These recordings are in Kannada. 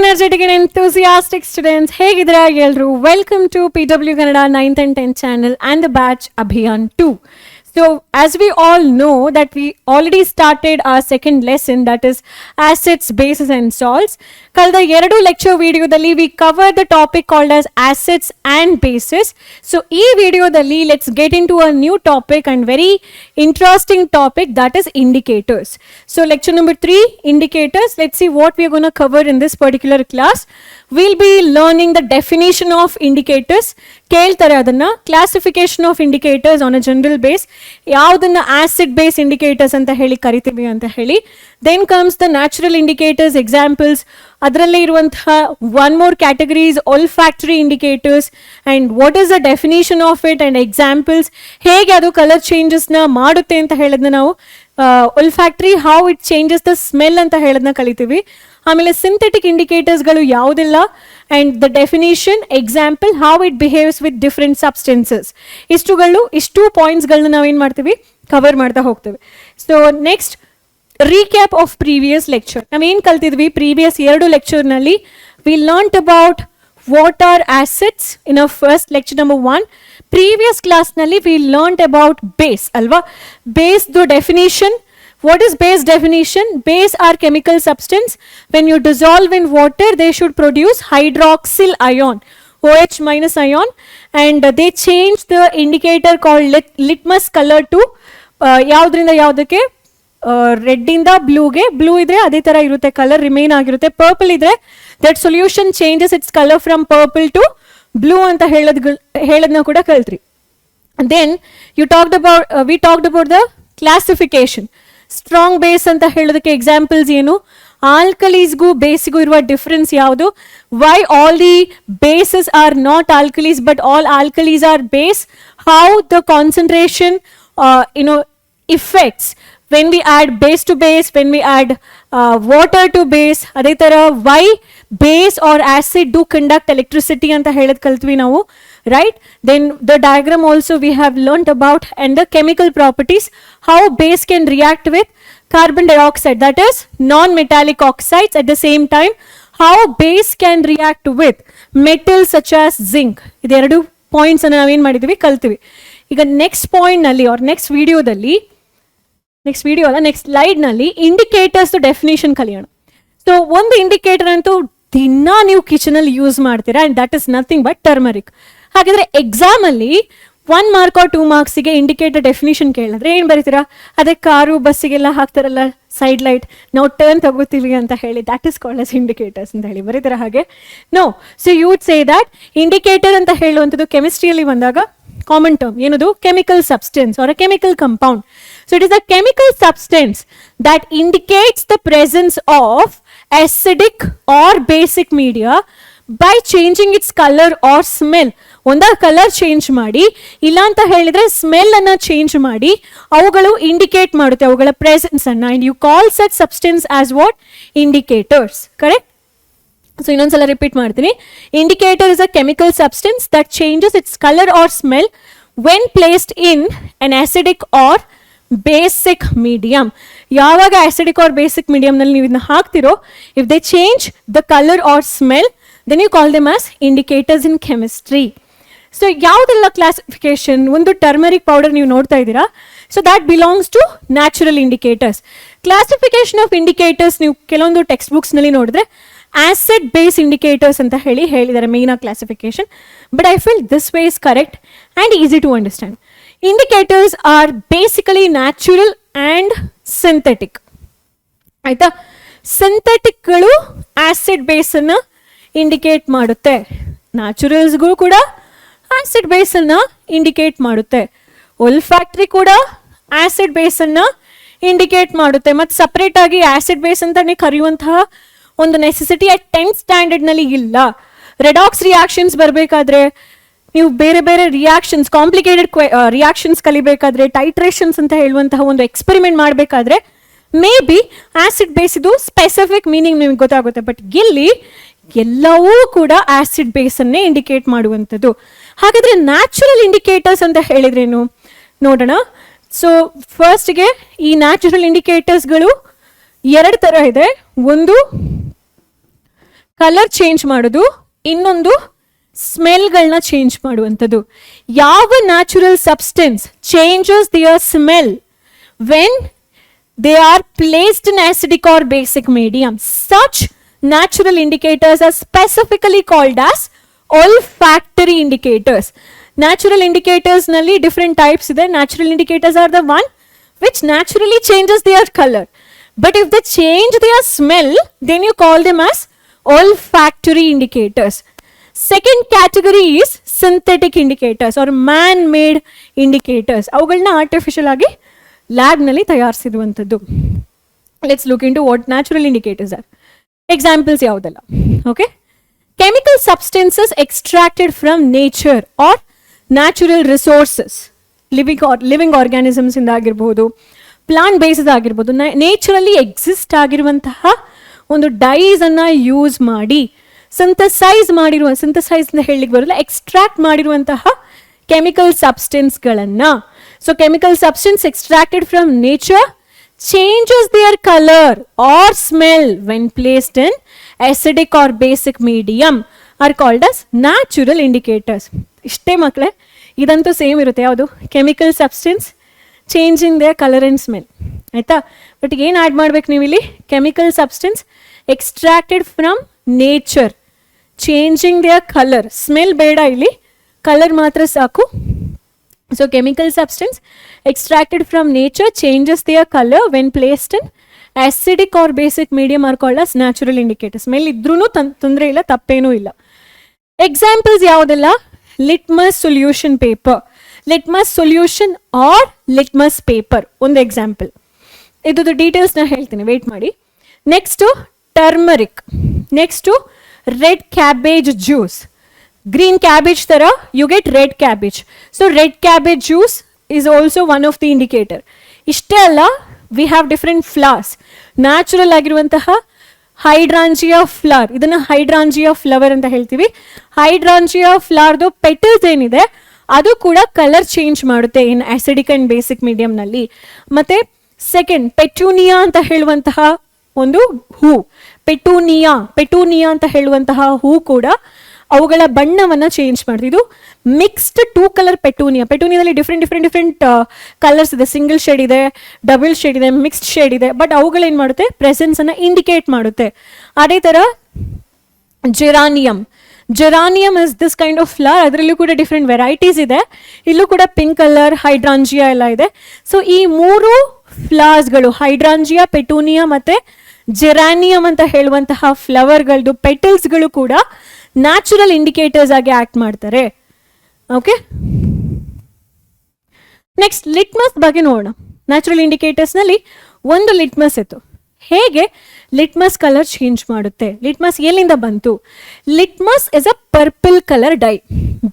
energetic and enthusiastic students. ಹೇಗಿದ್ದೀರಾ ಎಲ್ಲರೂ? Welcome to PW Kannada 9th and 10th channel and the batch Abhimanyu 2. So as we all know that we already started our second lesson, that is acids, bases and salts. ಕಳೆದ ಎರಡು ಲೆಕ್ಚರ್ ವಿಡಿಯೋದಲ್ಲಿ we covered the topic called as acids and bases. So ಈ ವಿಡಿಯೋದಲ್ಲಿ let's get into a new topic and very interesting topic, that is indicators. So lecture number 3, indicators. Let's see what we are going to cover in this particular class. We'll be learning the definition of indicators. ಕೇಳ್ತಾರೆ ಅದನ್ನ, classification of indicators on a general base, ಯಾವುದನ್ನ acid base indicators ಅಂತ ಹೇಳಿ ಕರಿತೀವಿ ಅಂತ ಹೇಳಿ. Then comes the natural indicators, examples. ಅದರಲ್ಲೇ ಇರುವಂತಹ one more categories, olfactory indicators, and what is the definition of it and examples. ಹೇಗೆ ಅದು ಕಲರ್ ಚೇಂಜಸ್ನ ಮಾಡುತ್ತೆ ಅಂತ ಹೇಳೋದನ್ನ ನಾವು olfactory, how it changes the smell ಅಂತ ಹೇಳೋದನ್ನ ಕಲಿತೀವಿ. ಆಮೇಲೆ ಸಿಂಥೆಟಿಕ್ ಇಂಡಿಕೇಟರ್ಸ್ಗಳು ಯಾವುದಿಲ್ಲ and the definition, example, how it behaves with different substances. ಇಷ್ಟು ಪಾಯಿಂಟ್ಸ್ಗಳನ್ನ ನಾವೇನು ಮಾಡ್ತೀವಿ, ಕವರ್ ಮಾಡ್ತಾ ಹೋಗ್ತೇವೆ. So next recap of previous lecture. ನಾವೇನು ಕಲ್ತಿದ್ವಿ ಪ್ರೀವಿಯಸ್ ಎರಡು ಲೆಕ್ಚರ್ನಲ್ಲಿ? we learnt about what are acids in our first lecture number 1. previous class ನಲ್ಲಿ we learnt about base ಅಲ್ವಾ? base the definition. What is base definition? Base are chemical substance. When you dissolve in water, they should produce hydroxyl ion, OH minus ion, and they change the indicator called litmus color to ಯಾವುದರಿಂದ ಯಾವುದಕ್ಕೆ, ರೆಡ್ ಇಂದ ಬ್ಲೂಗೆ. ಬ್ಲೂ ಇದ್ರೆ ಅದೇ ತರ ಇರುತ್ತೆ, ಕಲರ್ ರಿಮೈನ್ ಆಗಿರುತ್ತೆ. ಪರ್ಪಲ್ ಇದ್ರೆ that solution changes its colour from purple to blue ಅಂತ ಹೇಳೋದನ್ನ ಕೂಡ ಕಲ್ತ್ರಿ. Then we talked about the classification. Strong base ಅಂತ ಹೇಳೋದಕ್ಕೆ ಎಕ್ಸಾಂಪಲ್ಸ್ ಏನು? ಆಲ್ಕಲೀಸ್ಗೂ ಬೇಸಿಗೂ ಇರುವ ಡಿಫರೆನ್ಸ್ ಯಾವುದು? Why all the bases are not alkalis but all alkalis are base? How the concentration effects when we add base to base, when we add water to base. ಅದೇ ತರ why base or acid do conduct electricity ಅಂತ ಹೇಳೋದು ಕಲ್ತ್ವಿ ನಾವು, right? Then the diagram also we have learnt about, and the chemical properties, how base can react with carbon dioxide, that is non-metallic oxides. At the same time, how base can react with metals such as zinc. ಇದೆರಡು ಪಾಯಿಂಟ್ಸ್ ಅನ್ನು ನಾವೇನು ಮಾಡಿದ್ವಿ, ಕಲ್ತೀವಿ. ಈಗ ನೆಕ್ಸ್ಟ್ ಪಾಯಿಂಟ್ ನಲ್ಲಿ ಆರ್ ನೆಕ್ಸ್ಟ್ ಸ್ಲೈಡ್ ನಲ್ಲಿ ಇಂಡಿಕೇಟರ್ಸ್ ಡೆಫಿನೇಷನ್ ಕಲಿಯೋಣ. ಸೊ ಒಂದು ಇಂಡಿಕೇಟರ್ ಅಂತೂ ದಿನ ನೀವು ಕಿಚನ್ ಅಲ್ಲಿ ಯೂಸ್ ಮಾಡ್ತೀರಾ, and that is nothing but turmeric. ಹಾಗಾದ್ರೆ ಎಕ್ಸಾಮ್ ಅಲ್ಲಿ 1 ಮಾರ್ಕ್ or 2 ಮಾರ್ಕ್ಸಿಗೆ ಇಂಡಿಕೇಟರ್ ಡೆಫಿನೇಷನ್ ಕೇಳಿದ್ರೆ ಏನ್ ಬರೀತೀರಾ? ಅದೇ ಕಾರು ಬಸ್ಸಿಗೆಲ್ಲ ಹಾಕ್ತಾರಲ್ಲ ಸೈಡ್ ಲೈಟ್, ನಾವು ಟರ್ನ್ ತಗೋತೀವಿ ಅಂತ ಹೇಳಿ, that is called as indicators ಅಂತ ಹೇಳಿ ಬರೀತೀರಾ ಹಾಗೆ? No. So you would say that indicator ಅಂತ ಹೇಳುವಂಥದ್ದು ಕೆಮಿಸ್ಟ್ರಿಯಲ್ಲಿ ಬಂದಾಗ ಕಾಮನ್ ಟರ್ಮ್ ಏನದು? Chemical substance or a chemical compound. So it is a chemical substance that indicates the presence of acidic or basic media by changing its color or smell. ಒಂದಾ ಕಲರ್ ಚೇಂಜ್ ಮಾಡಿ, ಇಲ್ಲ ಅಂತ ಹೇಳಿದ್ರೆ ಸ್ಮೆಲ್ ಅನ್ನ ಚೇಂಜ್ ಮಾಡಿ ಅವುಗಳು ಇಂಡಿಕೇಟ್ ಮಾಡುತ್ತೆ ಅವುಗಳ ಪ್ರೆಸೆನ್ಸ್ ಅನ್ನ. And you call such substance as what? Indicators. Correct? So ಇನ್ನೊಂದ್ಸಲ ರಿಪೀಟ್ ಮಾಡ್ತೀನಿ. Indicator is a chemical substance that changes its colour or smell when placed in an acidic or basic medium. ಯಾವಾಗ ಆಸಿಡಿಕ್ ಆರ್ ಬೇಸಿಕ್ ಮೀಡಿಯಂನಲ್ಲಿ ನೀವು ಇದನ್ನ ಹಾಕ್ತಿರೋ, if they change the colour or smell, then you call them as indicators in chemistry. So ಯಾವುದೆಲ್ಲ ಕ್ಲಾಸಿಫಿಕೇಶನ್? ಒಂದು ಟರ್ಮರಿಕ್ ಪೌಡರ್ ನೀವು ನೋಡ್ತಾ ಇದ್ದೀರಾ, so that belongs to natural indicators. Classification of indicators ನೀವು ಕೆಲವೊಂದು ಟೆಕ್ಸ್ಟ್ ಬುಕ್ಸ್ ನಲ್ಲಿ ನೋಡಿದ್ರೆ ಆಸಿಡ್ ಬೇಸ್ ಇಂಡಿಕೇಟರ್ಸ್ ಅಂತ ಹೇಳಿದ್ದಾರೆ ಮೇನ್ ಆಗಿ classification. But I feel this way is correct and easy to understand. Indicators are basically natural and synthetic. ಆಯ್ತಾ? ಸಿಂಥೆಟಿಕ್ಗಳು ಆಸಿಡ್ ಬೇಸ್ ಅನ್ನ ಇಂಡಿಕೇಟ್ ಮಾಡುತ್ತೆ, ನ್ಯಾಚುರಲ್ಸ್ಗೂ ಕೂಡ ಆಸಿಡ್ ಬೇಸ್ ಅನ್ನ ಇಂಡಿಕೇಟ್ ಮಾಡುತ್ತೆ, ಒಲ್ಫ್ಯಾಕ್ಟರಿ ಕೂಡ ಆಸಿಡ್ ಬೇಸ್ ಅನ್ನ ಇಂಡಿಕೇಟ್ ಮಾಡುತ್ತೆ. ಮತ್ತು ಸಪ್ರೇಟ್ ಆಗಿ ಆಸಿಡ್ ಬೇಸ್ ಅಂತಾನೆ ಕರೆಯುವಂತಹ ಒಂದು ನೆಸೆಸಿಟಿ ಅಟ್ 10th ಸ್ಟ್ಯಾಂಡರ್ಡ್ ನಲ್ಲಿ ಇಲ್ಲ. ರೆಡಾಕ್ಸ್ ರಿಯಾಕ್ಷನ್ಸ್ ಬರಬೇಕಾದ್ರೆ, ನೀವು ಬೇರೆ ಬೇರೆ ರಿಯಾಕ್ಷನ್ಸ್, ಕಾಂಪ್ಲಿಕೇಟೆಡ್ ರಿಯಾಕ್ಷನ್ಸ್ ಕಲಿಬೇಕಾದ್ರೆ, ಟೈಟ್ರೇಷನ್ಸ್ ಅಂತ ಹೇಳುವಂತಹ ಒಂದು ಎಕ್ಸ್ಪೆರಿಮೆಂಟ್ ಮಾಡಬೇಕಾದ್ರೆ ಮೇ ಬಿ ಆಸಿಡ್ ಬೇಸ್ ಇದು ಸ್ಪೆಸಿಫಿಕ್ ಮೀನಿಂಗ್ ನಿಮ್ಗೆ ಗೊತ್ತಾಗುತ್ತೆ. ಬಟ್ ಇಲ್ಲಿ ಎಲ್ಲವೂ ಕೂಡ ಆಸಿಡ್ ಬೇಸ್ ಅನ್ನೇ ಇಂಡಿಕೇಟ್ ಮಾಡುವಂಥದ್ದು. ಹಾಗಾದ್ರೆ ನ್ಯಾಚುರಲ್ ಇಂಡಿಕೇಟರ್ಸ್ ಅಂತ ಹೇಳಿದ್ರೇನು ನೋಡೋಣ. ಸೊ ಫಸ್ಟ್ಗೆ ಈ ನ್ಯಾಚುರಲ್ ಇಂಡಿಕೇಟರ್ಸ್ಗಳು ಎರಡು ತರ ಇದೆ. ಒಂದು ಕಲರ್ ಚೇಂಜ್ ಮಾಡೋದು, ಇನ್ನೊಂದು ಸ್ಮೆಲ್ಗಳನ್ನ ಚೇಂಜ್ ಮಾಡುವಂಥದ್ದು. ಯಾವ natural substance changes their smell when they are placed in acidic or basic medium? Such natural indicators are specifically called as olfactory indicators. Natural indicators nalli different types ide. Natural indicators are the one which naturally changes their color. But if they change their smell, then you call them as olfactory indicators. Second category is synthetic indicators or man-made indicators. ಅವುಗಳನ್ನ ಆರ್ಟಿಫಿಷಿಯಲ್ ಆಗಿ ಲ್ಯಾಬ್ನಲ್ಲಿ ತಯಾರಿಸಿರುವಂಥದ್ದು. Let's look into what natural indicators are. Examples ಯಾವುದೆಲ್ಲ? Okay, chemical substances extracted from nature or natural resources, living organisms ಇಂದ ಆಗಿರ್ಬೋದು, ಪ್ಲಾಂಟ್ ಬೇಸಸ್ ಆಗಿರ್ಬೋದು, ನೇಚರಲ್ಲಿ ಎಕ್ಸಿಸ್ಟ್ ಆಗಿರುವಂತಹ ಒಂದು ಡೈಸ್ ಅನ್ನ ಯೂಸ್ ಮಾಡಿ ಸಿಂಥಸೈಸ್ ಅಂತ ಹೇಳಲಿಕ್ಕೆ ಬರಲ್ಲ, ಎಕ್ಸ್ಟ್ರಾಕ್ಟ್ ಮಾಡಿರುವಂತಹ ಕೆಮಿಕಲ್ ಸಬ್ಸ್ಟೆನ್ಸ್ಗಳನ್ನ. So chemical substance extracted from nature changes their color or smell when placed in acidic or basic medium are called as natural indicators. ಇಷ್ಟೇ ಮಕ್ಕಳೇ, ಇದಂತೂ ಸೇಮ್ ಇರುತ್ತೆ. ಯಾವುದು? Chemical substance changing their colour and smell, ಆಯಿತಾ? ಬಟ್ ಏನು ಆ್ಯಡ್ ಮಾಡ್ಬೇಕು ನೀವು ಇಲ್ಲಿ? Chemical substance extracted from nature changing their colour, smell ಬೇಡ ಇಲ್ಲಿ, ಕಲರ್ ಮಾತ್ರ ಸಾಕು. So chemical substance extracted from nature changes their color when placed in acidic or basic medium are called as natural indicators. Smell idrunu ತೊಂದರೆ ಇಲ್ಲ, ತಪ್ಪೇನೂ ಇಲ್ಲ. ಎಕ್ಸಾಂಪಲ್ಸ್ ಯಾವುದೆಲ್ಲ? Litmus solution paper, litmus solution or litmus paper ಒಂದು ಎಕ್ಸಾಂಪಲ್. ಇದ್ರದ್ದು ಡೀಟೇಲ್ಸ್ನ ಹೇಳ್ತೀನಿ, ವೇಟ್ ಮಾಡಿ. Next turmeric, next red cabbage juice. Green cabbage tara you get red cabbage, so red cabbage juice is also one of the indicator. Ishte alla, we have different flowers. Natural ಆಗಿರುವಂತಹ ಹೈಡ್ರಾಂಜಿಯಾ ಫ್ಲವರ್, ಇದನ್ನ ಹೈಡ್ರಾಂಜಿಯಾ ಫ್ಲವರ್ ಅಂತ ಹೇಳ್ತೀವಿ. ಹೈಡ್ರಾಂಜಿಯಾ ಫ್ಲವರ್ದು ಪೆಟಲ್ಸ್ ಏನಿದೆ ಅದು ಕೂಡ ಕಲರ್ ಚೇಂಜ್ ಮಾಡುತ್ತೆ ಇನ್ ಆಸಿಡಿಕ್ ಅಂಡ್ ಬೇಸಿಕ್ ಮೀಡಿಯಂ ನಲ್ಲಿ. ಮತ್ತೆ ಸೆಕೆಂಡ್ ಪೆಟೂನಿಯಾ ಅಂತ ಹೇಳುವಂತಹ ಒಂದು ಹೂ, ಪೆಟೂನಿಯಾ ಅಂತ ಹೇಳುವಂತಹ ಹೂ ಕೂಡ ಅವುಗಳ ಬಣ್ಣವನ್ನ ಚೇಂಜ್ ಮಾಡ್ತೀವಿ. ಇದು ಮಿಕ್ಸ್ಡ್ 2 ಕಲರ್ ಪೆಟೂನಿಯಾದಲ್ಲಿ ಡಿಫ್ರೆಂಟ್ ಕಲರ್ಸ್ ಇದೆ. ಸಿಂಗಲ್ ಶೇಡ್ ಇದೆ, ಡಬಲ್ ಶೇಡ್ ಇದೆ, ಮಿಕ್ಸ್ಡ್ ಶೇಡ್ ಇದೆ. ಬಟ್ ಅವುಗಳೇನು ಮಾಡುತ್ತೆ? ಪ್ರೆಸೆನ್ಸ್ ಅನ್ನ ಇಂಡಿಕೇಟ್ ಮಾಡುತ್ತೆ. ಅದೇ ತರ geranium is this kind of flower. ಅದರಲ್ಲೂ ಕೂಡ ಡಿಫ್ರೆಂಟ್ ವೆರೈಟೀಸ್ ಇದೆ. ಇಲ್ಲೂ ಕೂಡ ಪಿಂಕ್ ಕಲರ್, ಹೈಡ್ರಾಂಜಿಯಾ ಎಲ್ಲ ಇದೆ. ಸೊ ಈ 3 ಫ್ಲವರ್ಸ್ಗಳು, ಹೈಡ್ರಾಂಜಿಯಾ, ಪೆಟೂನಿಯಾ ಮತ್ತೆ ಜೆರಾನಿಯಂ ಅಂತ ಹೇಳುವಂತಹ ಫ್ಲವರ್ಗಳದ್ದು ಪೆಟಲ್ಸ್ಗಳು ಕೂಡ ನ್ಯಾಚುರಲ್ ಇಂಡಿಕೇಟರ್ಸ್ ಆಗಿ ಆಕ್ಟ್ ಮಾಡ್ತಾರೆ. ಓಕೆ, ನೆಕ್ಸ್ಟ್ ಲಿಟ್ಮಸ್ ಬಗ್ಗೆ ನೋಡೋಣ. ನ್ಯಾಚುರಲ್ ಇಂಡಿಕೇಟರ್ಸ್ ನಲ್ಲಿ ಒಂದು ಲಿಟ್ಮಸ್ ಇತ್ತು. ಹೇಗೆ ಲಿಟ್ಮಸ್ ಕಲರ್ ಚೇಂಜ್ ಮಾಡುತ್ತೆ? ಲಿಟ್ಮಸ್ ಎಲ್ಲಿಂದ ಬಂತು? Litmus is a purple colour dye.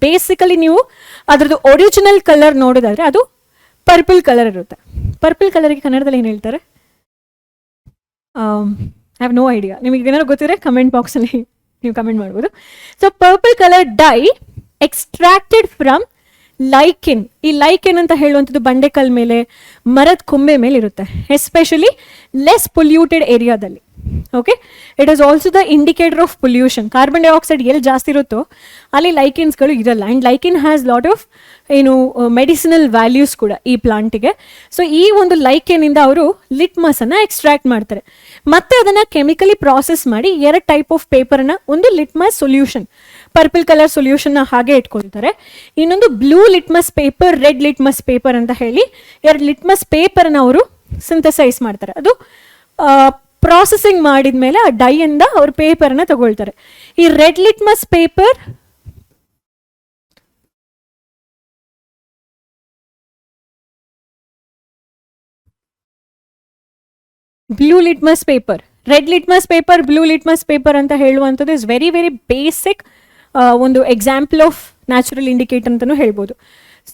Basically ನೀವು ಅದರದ್ದು ಒರಿಜಿನಲ್ ಕಲರ್ ನೋಡೋದಾದ್ರೆ ಅದು ಪರ್ಪಲ್ ಕಲರ್ ಇರುತ್ತೆ. ಪರ್ಪಲ್ ಕಲರ್ಗೆ ಕನ್ನಡದಲ್ಲಿ ಏನು ಹೇಳ್ತಾರೆ? I have no idea. ನಿಮಗೆ ಏನಾದ್ರು ಗೊತ್ತಿದ್ರೆ ಕಮೆಂಟ್ ಬಾಕ್ಸಲ್ಲಿ ನೀವು ಕಮೆಂಟ್ ಮಾಡ್ಬೋದು. So purple colour dye extracted from lichen. ಈ ಲೈಕೆನ್ ಅಂತ ಹೇಳುವಂಥದ್ದು ಬಂಡೆಕಲ್ ಮೇಲೆ, ಮರದ ಕೊಂಬೆ ಮೇಲೆ ಇರುತ್ತೆ, ಎಸ್ಪೆಷಲಿ ಲೆಸ್ ಪೊಲ್ಯೂಟೆಡ್ ಏರಿಯಾದಲ್ಲಿ. Okay, it is also the indicator of pollution. Carbon dioxide ಎಲ್ಲಿ ಜಾಸ್ತಿ ಇರುತ್ತೋ ಅಲ್ಲಿ ಲೈಕೆನ್ಸ್ಗಳು ಇರಲ್ಲ. And lichen has lot of medicinal values ಕೂಡ ಈ ಪ್ಲಾಂಟಿಗೆ. ಸೊ ಈ ಒಂದು ಲೈಕೆನಿಂದ ಅವರು ಲಿಟ್ಮಸ್ ಅನ್ನ ಎಕ್ಸ್ಟ್ರಾಕ್ಟ್ ಮಾಡ್ತಾರೆ. ಮತ್ತೆ ಅದನ್ನ ಕೆಮಿಕಲಿ ಪ್ರಾಸೆಸ್ ಮಾಡಿ 2 ಟೈಪ್ ಆಫ್ ಪೇಪರ್ನ, ಒಂದು ಲಿಟ್ಮಸ್ ಸೊಲ್ಯೂಷನ್, ಪರ್ಪಲ್ ಕಲರ್ ಸೊಲ್ಯೂಷನ್ನ ಹಾಗೆ ಇಟ್ಕೊಳ್ತಾರೆ. ಇನ್ನೊಂದು blue litmus paper, red litmus paper ಅಂತ ಹೇಳಿ 2 ಲಿಟ್ಮಸ್ ಪೇಪರ್ನ ಅವರು ಸಿಂಥಸೈಸ್ ಮಾಡ್ತಾರೆ. ಅದು ಪ್ರಾಸೆಸಿಂಗ್ ಮಾಡಿದ್ಮೇಲೆ ಆ ಡೈಯಿಂದ ಅವ್ರ ಪೇಪರ್ನ ತಗೊಳ್ತಾರೆ. ಈ red litmus paper blue litmus paper, red litmus paper, blue litmus paper ಅಂತ ಹೇಳುವಂಥದ್ದು ಇಸ್ ವೆರಿ ವೆರಿ ಬೇಸಿಕ್ ಒಂದು ಎಕ್ಸಾಂಪಲ್ ಆಫ್ ನ್ಯಾಚುರಲ್ ಇಂಡಿಕೇಟರ್ ಅಂತಲೂ ಹೇಳ್ಬೋದು.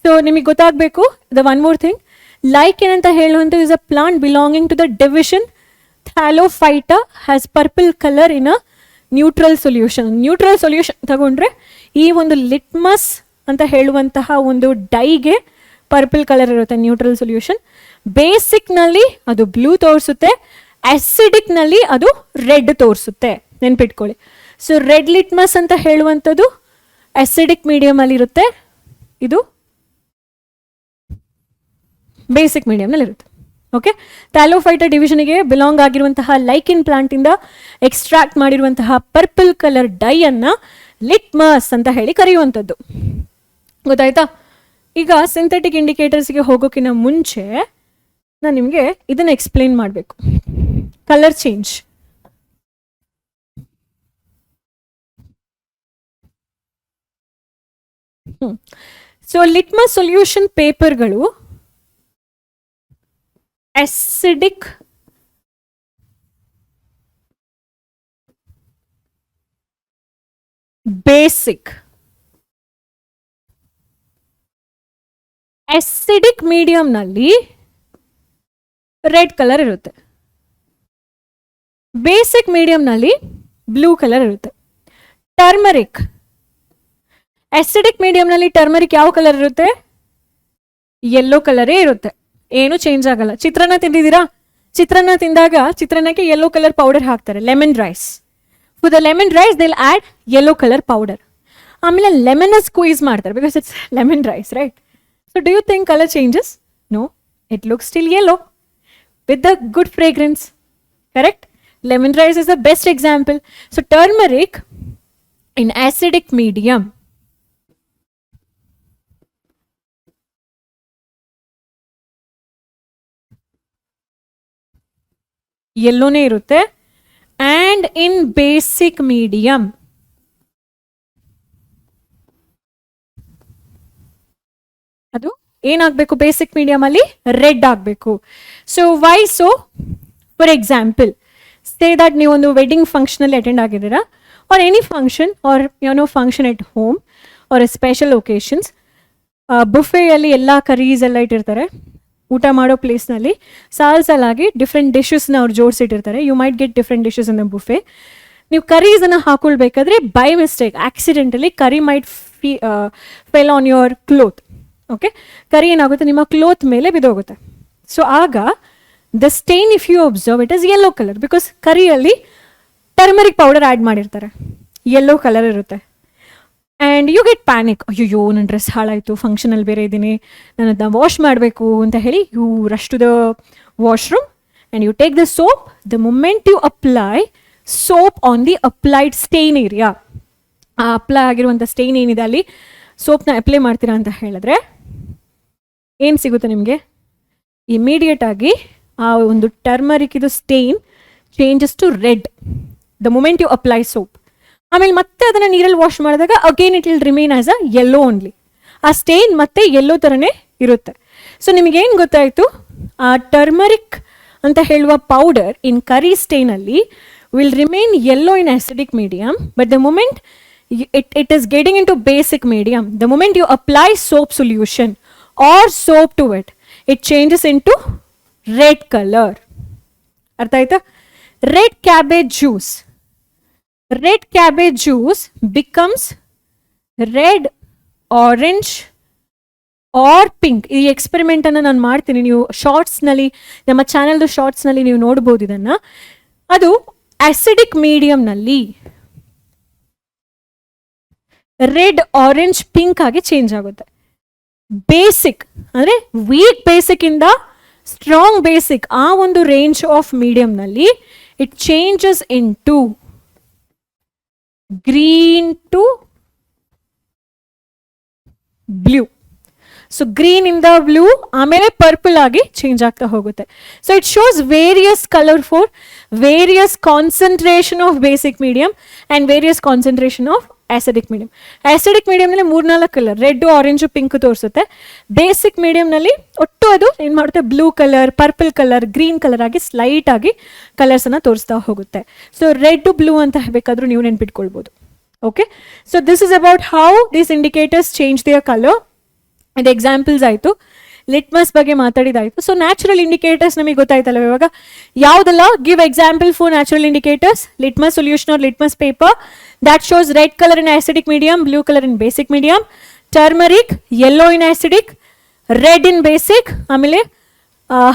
ಸೊ ನಿಮಗೆ ಗೊತ್ತಾಗಬೇಕು the one more thing, lichen ಅಂತ ಹೇಳುವಂಥದ್ದು is a plant belonging to the division Thallophyta, has purple colour in a neutral solution. Neutral solution ತಗೊಂಡ್ರೆ ಈ ಒಂದು ಲಿಟ್ಮಸ್ ಅಂತ ಹೇಳುವಂತಹ ಒಂದು ಡೈಗೆ ಪರ್ಪಲ್ ಕಲರ್ ಇರುತ್ತೆ ನ್ಯೂಟ್ರಲ್ ಸೊಲ್ಯೂಷನ್. ಬೇಸಿಕ್ನಲ್ಲಿ ಅದು ಬ್ಲೂ ತೋರಿಸುತ್ತೆ, ಆಸಿಡಿಕ್ನಲ್ಲಿ ಅದು ರೆಡ್ ತೋರಿಸುತ್ತೆ, ನೆನ್ಪಿಟ್ಕೊಳ್ಳಿ. ಸೊ ರೆಡ್ ಲಿಟ್ಮಸ್ ಅಂತ ಹೇಳುವಂಥದ್ದು ಅಸಿಡಿಕ್ ಮೀಡಿಯಂ ಅಲ್ಲಿ ಇರುತ್ತೆ, ಇದು ಬೇಸಿಕ್ ಮೀಡಿಯಂನಲ್ಲಿ ಇರುತ್ತೆ. ಓಕೆ, ಥ್ಯಾಲೋಫೈಟಾ ಡಿವಿಷನ್ಗೆ ಬಿಲಾಂಗ್ ಆಗಿರುವಂತಹ ಲೈಕಿನ್ ಪ್ಲಾಂಟ್ ಇಂದ ಎಕ್ಸ್ಟ್ರಾಕ್ಟ್ ಮಾಡಿರುವಂತಹ ಪರ್ಪಲ್ ಕಲರ್ ಡೈ ಅನ್ನ ಲಿಟ್ಮಸ್ ಅಂತ ಹೇಳಿ ಕರೆಯುವಂಥದ್ದು. ಗೊತ್ತಾಯ್ತಾ? ಈಗ ಸಿಂಥೆಟಿಕ್ ಇಂಡಿಕೇಟರ್ಸ್ಗೆ ಹೋಗೋಕ್ಕಿಂತ ಮುಂಚೆ ನಾನು ನಿಮಗೆ ಇದನ್ನ ಎಕ್ಸ್ಪ್ಲೇನ್ ಮಾಡಬೇಕು. Colour change. So litmus solution ಪೇಪರ್ಗಳು ಅಸಿಡಿಕ್ ಬೇಸಿಕ್ ಅಸಿಡಿಕ್ ಮೀಡಿಯಂನಲ್ಲಿ ರೆಡ್ ಕಲರ್ ಇರುತ್ತೆ, ಬೇಸಿಕ್ ಮೀಡಿಯಂನಲ್ಲಿ ಬ್ಲೂ ಕಲರ್ ಇರುತ್ತೆ. ಟರ್ಮರಿಕ್ ಅಸಿಡಿಕ್ ಮೀಡಿಯಂನಲ್ಲಿ ಟರ್ಮರಿಕ್ ಯಾವ ಕಲರ್ ಇರುತ್ತೆ? ಯೆಲ್ಲೋ ಕಲರೇ ಇರುತ್ತೆ, ಏನು ಚೇಂಜ್ ಆಗಲ್ಲ. ಚಿತ್ರಾನ್ನ ತಿಂದಿದ್ದೀರಾ? ಚಿತ್ರಾನ್ನ ತಿಂದಾಗ ಚಿತ್ರಾನ್ನಕ್ಕೆ ಯೆಲ್ಲೋ ಕಲರ್ ಪೌಡರ್ ಹಾಕ್ತಾರೆ, lemon rice. For the lemon rice they will add yellow colour powder. ಆಮೇಲೆ ಲೆಮನ್ ಸ್ಕ್ವೀಸ್ ಮಾಡ್ತಾರೆ because it's lemon rice, right? So do you think colour changes? No, it looks still yellow with the good fragrance, correct? Lemon rice is the best example. So turmeric in acidic medium yellow ne irutte, and in basic medium adu ಏನಾಗಬೇಕು? ಬೇಸಿಕ್ ಮೀಡಿಯಂ ಅಲ್ಲಿ ರೆಡ್ ಆಗಬೇಕು. So why so? For example say that ನೀವು ಒಂದು ವೆಡ್ಡಿಂಗ್ ಫಂಕ್ಷನ್ ಅಲ್ಲಿ ಅಟೆಂಡ್ ಆಗಿದ್ದೀರಾ, or any function or no function at home or special occasions. ಬುಫೆಯಲ್ಲಿ ಎಲ್ಲ ಕರೀಸ್ ಎಲ್ಲ ಇಟ್ಟಿರ್ತಾರೆ. ಊಟ ಮಾಡೋ ಪ್ಲೇಸ್ನಲ್ಲಿ ಸಾಲ್ಸಲಾಗಿ ಡಿಫ್ರೆಂಟ್ ಡಿಶಸ್ನ ಅವ್ರು ಜೋಡಿಸಿಟ್ಟಿರ್ತಾರೆ. You might get different dishes in the buffet. ನೀವು ಕರೀಸನ್ನು ಹಾಕೊಳ್ಬೇಕಾದ್ರೆ by mistake accidentally curry might fell on your cloth. Okay, curry ಏನಾಗುತ್ತೆ? ನಿಮ್ಮ ಕ್ಲೋತ್ ಮೇಲೆ ಬಿದ್ದೋಗುತ್ತೆ. ಸೊ ಆಗ the stain if you observe it is yellow colour because ಕರಿಯಲ್ಲಿ ಟರ್ಮರಿಕ್ ಪೌಡರ್ ಆ್ಯಡ್ ಮಾಡಿರ್ತಾರೆ, ಯೆಲ್ಲೋ ಕಲರ್ ಇರುತ್ತೆ. ಆ್ಯಂಡ್ ಯು ಗೆಟ್ ಪ್ಯಾನಿಕ್, ಅಯ್ಯೋ ನನ್ನ ಡ್ರೆಸ್ ಹಾಳಾಯಿತು, ಫಂಕ್ಷನಲ್ಲಿ ಬೇರೆ ಇದ್ದೀನಿ, ನಾನು ಅದನ್ನ ವಾಶ್ ಮಾಡಬೇಕು ಅಂತ ಹೇಳಿ you rush to the washroom and you take the soap. The moment you apply soap on the applied stain area, ಆ ಅಪ್ಲೈ ಆಗಿರುವಂಥ ಸ್ಟೇನ್ ಏನಿದೆ ಅಲ್ಲಿ ಸೋಪ್ನ ಅಪ್ಲೈ ಮಾಡ್ತೀರಾ ಅಂತ ಹೇಳಿದ್ರೆ ಏನು ಸಿಗುತ್ತೆ ನಿಮಗೆ? ಇಮಿಡಿಯೇಟ್ ಆಗಿ ಆ ಒಂದು ಟರ್ಮರಿಕ್ ಇದು stain changes to red the moment you apply soap. ಆಮೇಲೆ ಮತ್ತೆ ಅದನ್ನು ನೀರಲ್ಲಿ ವಾಶ್ ಮಾಡಿದಾಗ again it will remain as a yellow only. ಆ ಸ್ಟೇನ್ ಮತ್ತೆ ಯೆಲ್ಲೋ ಥರನೇ ಇರುತ್ತೆ. ಸೊ ನಿಮಗೇನು ಗೊತ್ತಾಯಿತು? ಆ ಟರ್ಮರಿಕ್ ಅಂತ ಹೇಳುವ ಪೌಡರ್ ಇನ್ ಕರಿ ಸ್ಟೇನಲ್ಲಿ will remain yellow in acidic medium, but the moment it is getting into basic medium, the moment you apply soap solution or soap to it, it changes into red color. artha aita? Red cabbage juice becomes red, orange or pink. ಈ ಎಕ್ಸ್ಪೆರಿಮೆಂಟ್ ಅನ್ನು ನಾನು ಮಾಡ್ತೀನಿ, ನೀವು ಶಾರ್ಟ್ಸ್ನಲ್ಲಿ ನಮ್ಮ ಚಾನೆಲ್ದು ಶಾರ್ಟ್ಸ್ನಲ್ಲಿ ನೀವು ನೋಡ್ಬೋದು ಇದನ್ನು. ಅದು ಆಸಿಡಿಕ್ ಮೀಡಿಯಂನಲ್ಲಿ ರೆಡ್, ಆರೆಂಜ್, ಪಿಂಕ್ ಆಗಿ ಚೇಂಜ್ ಆಗುತ್ತೆ. ಬೇಸಿಕ್ ಅಂದರೆ ವೀಕ್ ಬೇಸಿಕ್ ಇಂದ ಸ್ಟ್ರಾಂಗ್ ಬೇಸಿಕ್ ಆ ಒಂದು ರೇಂಜ್ ಆಫ್ ಮೀಡಿಯಂನಲ್ಲಿ it changes into green to blue. So green ಇಂದ ಬ್ಲೂ ಆಮೇಲೆ ಪರ್ಪಲ್ ಆಗಿ ಚೇಂಜ್ ಆಗ್ತಾ ಹೋಗುತ್ತೆ. So it shows various colour for various concentration of basic medium and various concentration of acidic medium. Acidic ಮೀಡಿಯಂನಲ್ಲಿ 3-4 ಕಲರ್, ರೆಡ್, ಆರೆಂಜು, ಪಿಂಕ್ ತೋರಿಸುತ್ತೆ. ಬೇಸಿಕ್ ಮೀಡಿಯಂನಲ್ಲಿ ಒಟ್ಟು ಅದು ಏನು ಮಾಡುತ್ತೆ? Blue colour, purple colour, green colour ಆಗಿ ಸ್ಲೈಟ್ ಆಗಿ ಕಲರ್ಸನ್ನು ತೋರಿಸ್ತಾ ಹೋಗುತ್ತೆ. ಸೊ ರೆಡ್, ಬ್ಲೂ ಅಂತ ಬೇಕಾದರೂ ನೀವು ನೆನ್ಪಿಟ್ಕೊಳ್ಬೋದು. Okay, so this is about how these indicators change their colour. ಇದು ಎಕ್ಸಾಂಪಲ್ಸ್ ಆಯಿತು. ಲಿಟ್ಮಸ್ ಬಗ್ಗೆ ಮಾತಾಡಿದಾಯಿತು. ಸೊ ನ್ಯಾಚುರಲ್ ಇಂಡಿಕೇಟರ್ಸ್ ನಮಗೆ ಗೊತ್ತಾಯ್ತಲ್ಲ ಇವಾಗ ಯಾವುದೆಲ್ಲ? Give example for natural indicators. Litmus solution or litmus paper that shows red color in acidic medium, blue color in basic medium. Turmeric, yellow in acidic, red in basic. ಆಮೇಲೆ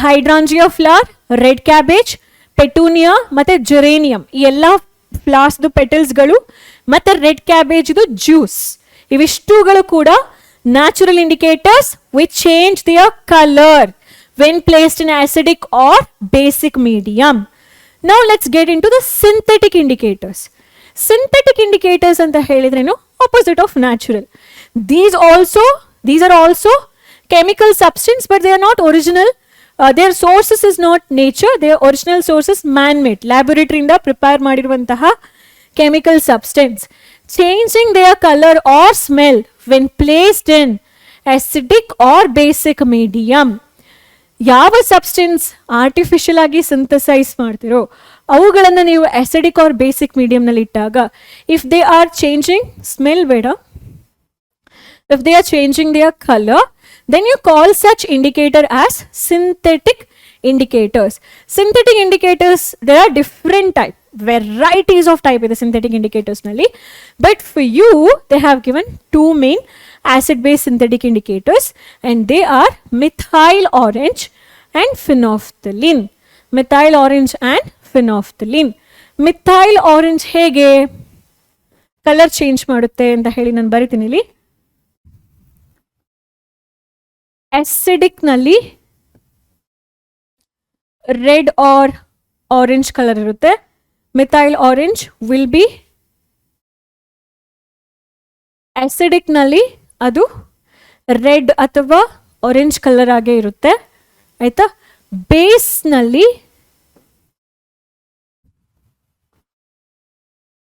hydrangea flower, red cabbage, petunia ಮತ್ತೆ geranium ಈ ಎಲ್ಲ ಫ್ಲಾಸ್ದು ಪೆಟಲ್ಸ್ಗಳು ಮತ್ತು ರೆಡ್ ಕ್ಯಾಬೇಜ್ದು ಜ್ಯೂಸ್, ಇವಿಷ್ಟುಗಳು ಕೂಡ natural indicators which change their colour when placed in acidic or basic medium. Now let's get into the synthetic indicators. Synthetic indicators anta helidrenu opposite of natural. These are also chemical substance, but they are not original. Their sources is not nature, their original source is man-made, laboratory inda prepare ಮಾಡಿರುವಂತಹ chemical substance, changing their color or smell when placed in acidic or basic medium. ಯಾವ ಸಬ್ಸ್ಟೆನ್ಸ್ ಆರ್ಟಿಫಿಷಿಯಲ್ ಆಗಿ ಸಿಂಥಸೈಸ್ ಮಾಡ್ತಿರೋ ಅವುಗಳನ್ನು ನೀವು ಅಸಿಡಿಕ್ ಆರ್ ಬೇಸಿಕ್ ಮೀಡಿಯಂನಲ್ಲಿ ಇಟ್ಟಾಗ if they are changing smell ಬೇಡ, if they are changing their colour, then you call such indicator as synthetic indicators. Synthetic indicators, there are different type, varieties of type in the synthetic indicators nalli, but for you they have given two main acid base synthetic indicators, and they are methyl orange and phenolphthalein. Methyl orange and phenolphthalein. Methyl orange hege color change ಮಾಡುತ್ತೆ ಅಂತ ಹೇಳಿ ನಾನು ಬರಿತೀನಿ ಇಲ್ಲಿ. Acidic ನಲ್ಲಿ red or orange color ಇರುತ್ತೆ. Methyl orange will be acidic ನಲ್ಲಿ ಅದು ರೆಡ್ ಅಥವಾ ಆರೆಂಜ್ ಕಲರ್ ಆಗೇ ಇರುತ್ತೆ ಆಯ್ತಾ. ಬೇಸ್ ನಲ್ಲಿ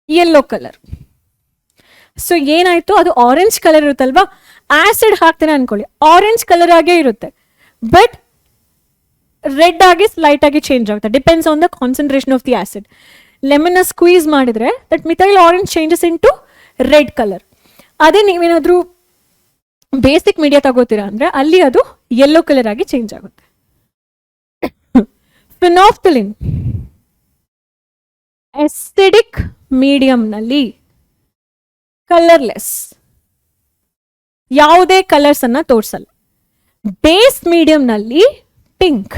ಯೆಲ್ಲೋ ಕಲರ್. ಸೊ ಏನಾಯ್ತು, ಅದು ಆರೆಂಜ್ ಕಲರ್ ಇರುತ್ತಲ್ವಾ, ಆಸಿಡ್ ಹಾಕ್ತೇನೆ ಅನ್ಕೊಳ್ಳಿ, ಆರೆಂಜ್ ಕಲರ್ ಆಗೇ ಇರುತ್ತೆ, ಬಟ್ ರೆಡ್ ಆಗಿ ಸ್ಲೈಟ್ ಆಗಿ ಚೇಂಜ್ ಆಗುತ್ತೆ, depends on the concentration of the acid. ಲೆಮನ್ನ ಸ್ಕ್ವೀಸ್ ಮಾಡಿದ್ರೆ that methyl orange changes into red colour. ಅದೇ ನೀವೇನಾದ್ರೂ ಬೇಸಿಕ್ ಮೀಡಿಯಾ ತಗೋತೀರಾ ಅಂದ್ರೆ ಅಲ್ಲಿ ಅದು ಯೆಲ್ಲೋ ಕಲರ್ ಆಗಿ ಚೇಂಜ್ ಆಗುತ್ತೆ. ಫಿನಾಫ್ಥಲಿನ್ ಅಸಿಡಿಕ್ ಮೀಡಿಯಂನಲ್ಲಿ ಕಲರ್ಲೆಸ್, ಯಾವುದೇ ಕಲರ್ಸ್ ಅನ್ನ ತೋರಿಸಲ್ಲ. ಬೇಸ್ ಮೀಡಿಯಂನಲ್ಲಿ ಪಿಂಕ್.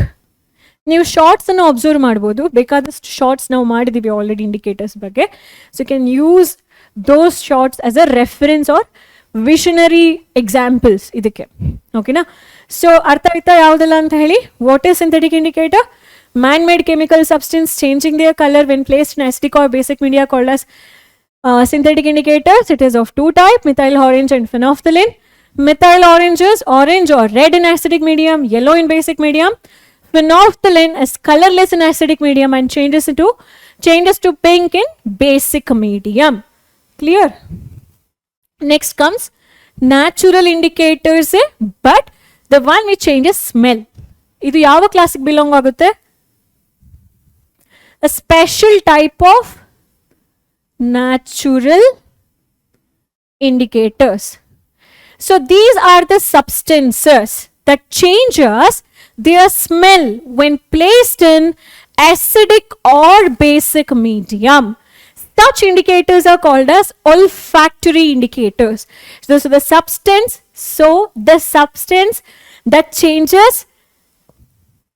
ನೀವು ಶಾರ್ಟ್ಸ್ ಅನ್ನು ಅಬ್ಸರ್ವ್ ಮಾಡ್ಬೋದು, ಬೇಕಾದಷ್ಟು ಶಾರ್ಟ್ಸ್ ನಾವು ಮಾಡಿದೀವಿ ಆಲ್ರೆಡಿ ಇಂಡಿಕೇಟರ್ಸ್ ಬಗ್ಗೆ, so you can use those charts as a reference or visionary examples ಇದಕ್ಕೆ. ಓಕೆನಾ? ಸೊ ಅರ್ಥ ಆಯ್ತಾ ಯಾವುದೆಲ್ಲ ಅಂತ ಹೇಳಿ. What is synthetic indicator? man-made chemical substance changing their color when placed in acidic or basic media called as synthetic indicators. It is of two types, methyl orange and phenolphthalein. Methyl orange is orange or red in acidic medium, yellow in basic medium. Phenolphthalein is colorless in acidic medium and changes to pink in basic medium. Clear? Next comes natural indicators, but the one which changes smell. ಇದು ಯಾವ ಕ್ಲಾಸಿಗೆ ಬಿಲಾಂಗ್ ಆಗುತ್ತೆ? A special type of natural indicators. So these are the substances that changes their smell when placed in acidic or basic medium. Such indicators are called as olfactory indicators. So the substance that changes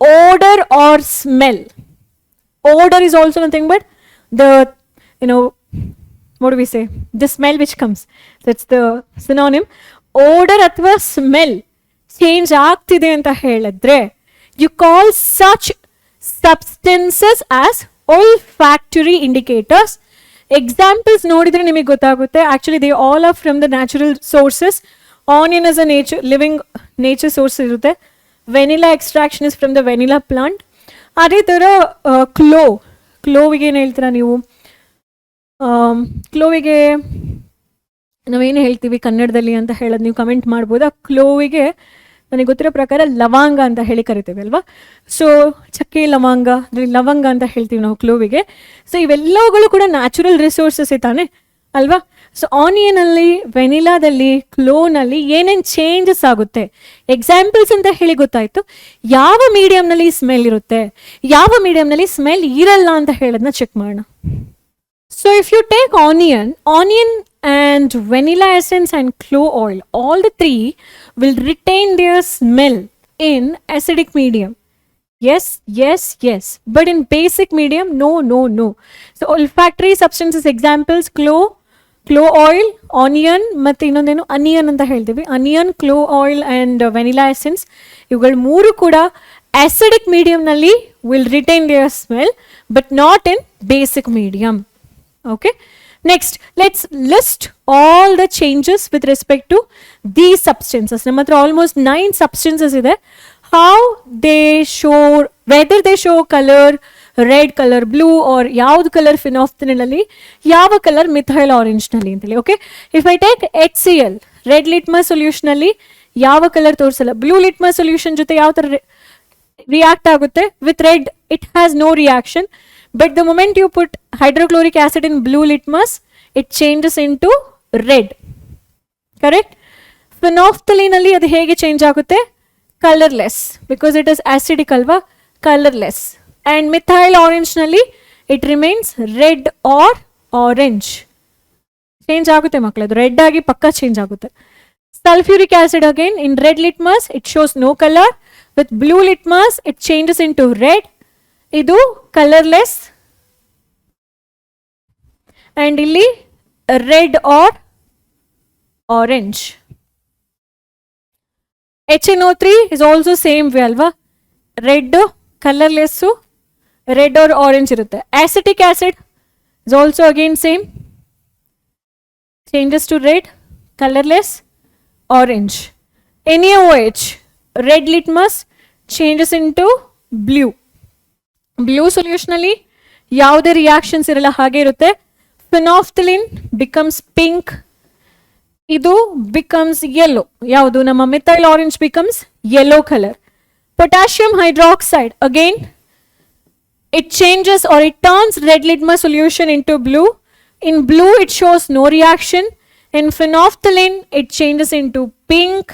odor or smell. Odor is also nothing but the, what do we say? The smell which comes. That's the synonym. Odor athwa smell change ಆಗ್ತಿದೆ ಅಂತ ಹೇಳಿದ್ರೆ you call such substances as olfactory indicators. Examples ನೋಡಿದ್ರೆ ನಿಮಗೆ ಗೊತ್ತಾಗುತ್ತೆ. Actually they all are from the natural sources. Onion is a living nature source ಇರುತ್ತೆ. Vanilla extraction is from the vanilla plant. ಅದೇ ಥರ ಕ್ಲೋವಿಗೆ ಏನು ಹೇಳ್ತೀರಾ ನೀವು? ಕ್ಲೋವಿಗೆ ನಾವೇನು ಹೇಳ್ತೀವಿ ಕನ್ನಡದಲ್ಲಿ ಅಂತ ಹೇಳೋದು ನೀವು ಕಮೆಂಟ್ ಮಾಡ್ಬೋದು. ಆ ಕ್ಲೋವಿಗೆ ನನಗೆ ಗೊತ್ತಿರೋ ಪ್ರಕಾರ ಲವಂಗ ಅಂತ ಹೇಳಿ ಕರಿತೀವಿ ಅಲ್ವಾ. ಸೊ ಚಕ್ಕೆ ಲವಂಗ, ಲವಂಗ ಅಂತ ಹೇಳ್ತೀವಿ ನಾವು ಕ್ಲೋವಿಗೆ. ಸೊ ಇವೆಲ್ಲವುಗಳು ಕೂಡ ನ್ಯಾಚುರಲ್ ರಿಸೋರ್ಸಸ್ ತಾನೆ ಅಲ್ವಾ. ಸೊ ಆನಿಯನಲ್ಲಿ, ವೆನಿಲಾದಲ್ಲಿ, ಕ್ಲೋನಲ್ಲಿ ಏನೇನು ಚೇಂಜಸ್ ಆಗುತ್ತೆ ಎಕ್ಸಾಂಪಲ್ಸ್ ಅಂತ ಹೇಳಿ ಗೊತ್ತಾಯ್ತು. ಯಾವ ಮೀಡಿಯಂನಲ್ಲಿ ಸ್ಮೆಲ್ ಇರುತ್ತೆ, ಯಾವ ಮೀಡಿಯಂನಲ್ಲಿ ಸ್ಮೆಲ್ ಇರಲ್ಲ ಅಂತ ಹೇಳೋದನ್ನ ಚೆಕ್ ಮಾಡೋಣ. So if you take onion and vanilla essence and clove oil, all the three will retain their smell in acidic medium. Yes. But in basic medium, no. So olfactory substances examples, clo oil, onion, ಮತ್ತೆ ಇನ್ನೊಂದೇನು ಅನಿಯನ್ ಅಂತ ಹೇಳ್ತೀವಿ. Onion, clove oil and vanilla essence, ಇವುಗಳು ಮೂರು ಕೂಡ ಆಸಿಡಿಕ್ ಮೀಡಿಯಂನಲ್ಲಿ will retain their smell, but not in basic medium. Okay, next let's list all the changes with respect to these substances. ನಮ್ಮ ಹತ್ರ almost 9 substances ಇದೆ. How they show, whether they show color red color, blue or ಯಾವ್ದು ಕಲರ್ phenolphthalein ಅಲ್ಲಿ, ಯಾವ ಕಲರ್ ಮಿಥೈಲ್ ಆರೆಂಜ್ ನಲ್ಲಿ ಅಂತೇಳಿ. Okay, if I take HCl, red litmus solution ಅಲ್ಲಿ ಯಾವ ಕಲರ್ ತೋರಿಸಲ್ಲ. ಬ್ಲೂ ಲಿಟ್ಮಸ್ ಸೊಲ್ಯೂಷನ್ ಜೊತೆ ಯಾವ ತರ ರಿಯಾಕ್ಟ್ ಆಗುತ್ತೆ? With red it has no reaction, but the moment you put hydrochloric acid in blue litmus, it changes into red. Correct? Phenolphthalein alli adu hege change agutte? Colorless, because it is acidic alva, colorless. And methyl orange nalli it remains red or orange. Change agutte makla, adu red agi pakka change agutte. Sulfuric acid again in red litmus it shows no color, with blue litmus it changes into red, ಇದು ಕಲರ್ಲೆಸ್, ಅಂಡ್ ಇಲ್ಲಿ red R orange. HNO3 is also same way ಅಲ್ವಾ, ರೆಡ್ ಕಲರ್ಲೆಸ್ಸು, ರೆಡ್ ಆರ್ ಆರೆಂಜ್ ಇರುತ್ತೆ. Acetic acid is also again same, changes to red, colorless, orange. NaOH, red litmus changes into blue. Blue solution ಅಲ್ಲಿ ಯಾವುದೇ ರಿಯಾಕ್ಷನ್ಸ್ ಇರಲ್ಲ, ಹಾಗೆ ಇರುತ್ತೆ. ಫಿನಾಫ್ಥಲಿನ್ ಬಿಕಮ್ಸ್ ಪಿಂಕ್, ಇದು ಬಿಕಮ್ಸ್ ಯೆಲ್ಲೋ. ಯಾವುದು? ನಮ್ಮ methyl orange becomes yellow colour. Potassium hydroxide again it changes or it turns red litmus solution into blue. In blue it shows no reaction. In phenolphthalein it changes into pink,